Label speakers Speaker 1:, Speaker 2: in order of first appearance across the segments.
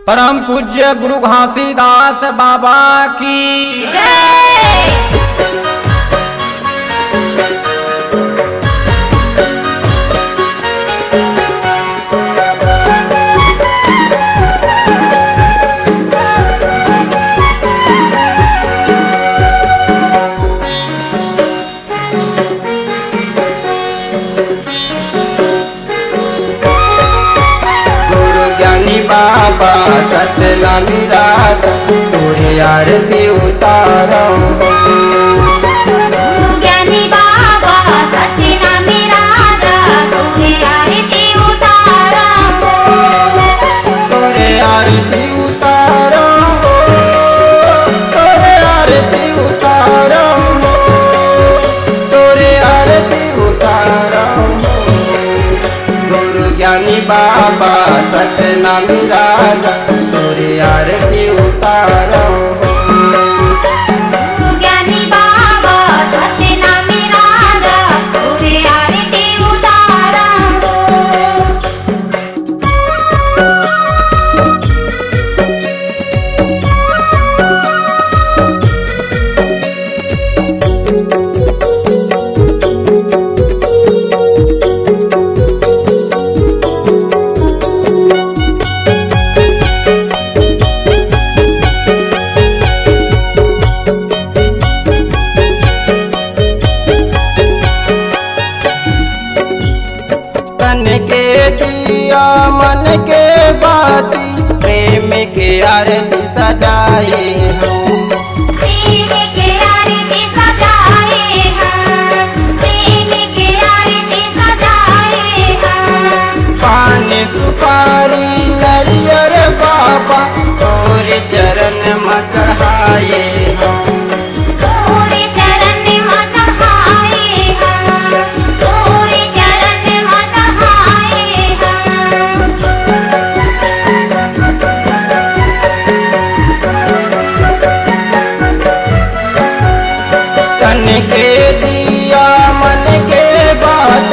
Speaker 1: परम पूज्य गुरु घासीदास बाबा की जय।
Speaker 2: बाबा सतनामी राधा तोरे आरती उतारो।
Speaker 3: ज्ञानी बाबा सतनामी राधा तोरे आरती उतारो।
Speaker 2: तोरे आरती उतारो, तोरे आरती उतारो, तोरे आरती उतारो। गुरु ज्ञानी बाबा सतनामी राधा तोरे आरती उतारो।
Speaker 3: ज्ञानी बाबा सतनामी राधा तोरे आरती उतारो।
Speaker 2: तन के दिया मन के बाती प्रेम के आरती सजाए हम।
Speaker 3: प्रेम के आरती सजाए हम, प्रेम के आरती सजाए हम।
Speaker 2: पान सुपारी नरियर बाबा तोरे चरण में चढ़ाए हम।
Speaker 3: तोरे चरण में चढ़ाए हम, तोरे चरण में चढ़ाए हम।
Speaker 2: तन के दिया मन के बात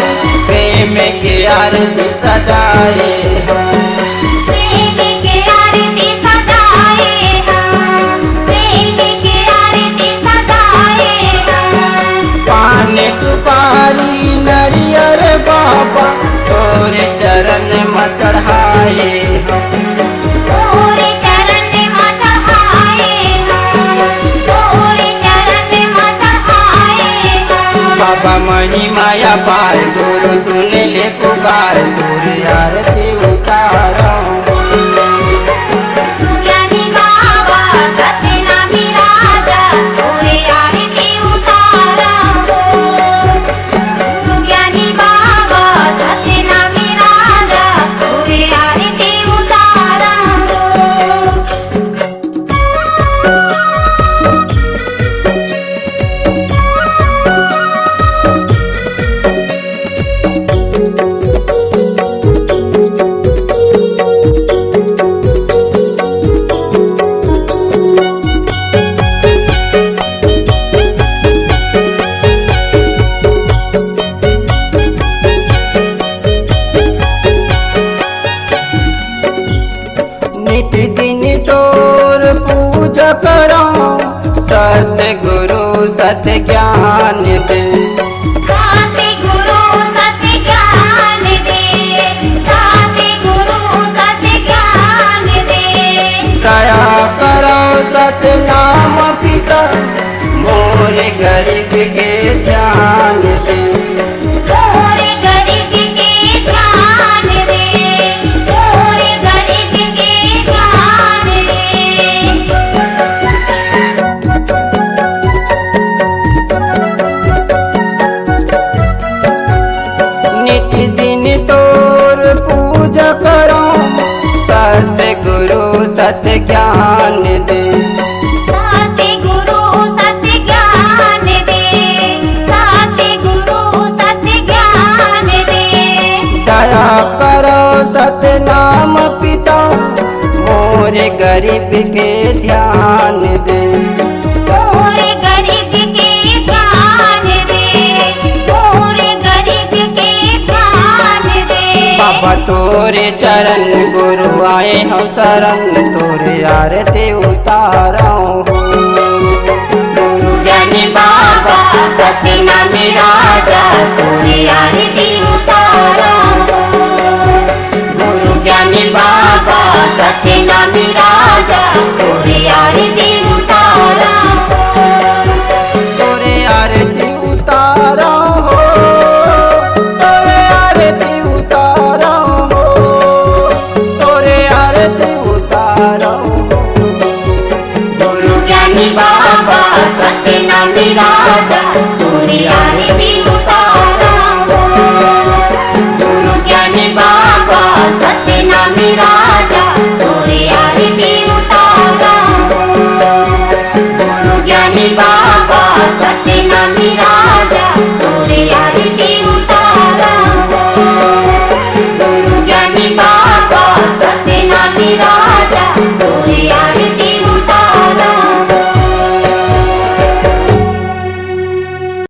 Speaker 2: प्रेम के आरती सजाए हम।
Speaker 3: प्रेम के आरती सजाए हम, प्रेम के आरती सजाए हम।
Speaker 2: पान सुपारी नरियर बाबा तोरे चरण में चढ़ाए हम।
Speaker 3: तोरे चरण में चढ़ाए हम, तोरे चरण में चढ़ाए हम।
Speaker 2: बाबा मही माया पार गुरु सुन ले पुकार तोरे आरती उतारो।
Speaker 3: ज्ञानी बाबा सतनामी राधा तोरे आरती उतारो। ज्ञानी बाबा सतनामी राधा तोरे आरती उतारो।
Speaker 2: नित दिन तोर पूजा करो सत्य गुरु सत्य ज्ञान दे।
Speaker 3: साथे गुरु सत्य ज्ञान दे, साथे गुरु सत्य ज्ञान दे।
Speaker 2: दया करो सत्य नाम पिता मोरे गरीब के ध्यान दे।
Speaker 3: तोरे गरीब के ध्यान दे, तोरे गरीब के ध्यान दे।
Speaker 2: नित दिन तोर पूजा करो सत्य गुरु सत्य ज्ञान दे।
Speaker 3: साथे गुरु सत्य ज्ञान दे, साथे गुरु सत्य ज्ञान दे।
Speaker 2: दया करो सत्य नाम पिता मोरे गरीब के ध्यान दे।
Speaker 3: तोरे गरीब के ध्यान दे, तोरे गरीब के ध्यान
Speaker 2: चरण गुरु आए हो शरण तोरे आरती उतारो हो।
Speaker 3: गुरु ज्ञानी बाबा सत्यनामी राजा तोरे आरती उतारो हो। गुरु ज्ञानी बाबा सत्यनामी राजा तोरे आरती उतारो हो।
Speaker 2: तोरे आरती उतारो हो, तोरे आरती उतारो हो, तोरे आरती उतारो हो।
Speaker 3: गुरु ज्ञानी बाबा सत्यनामी राजा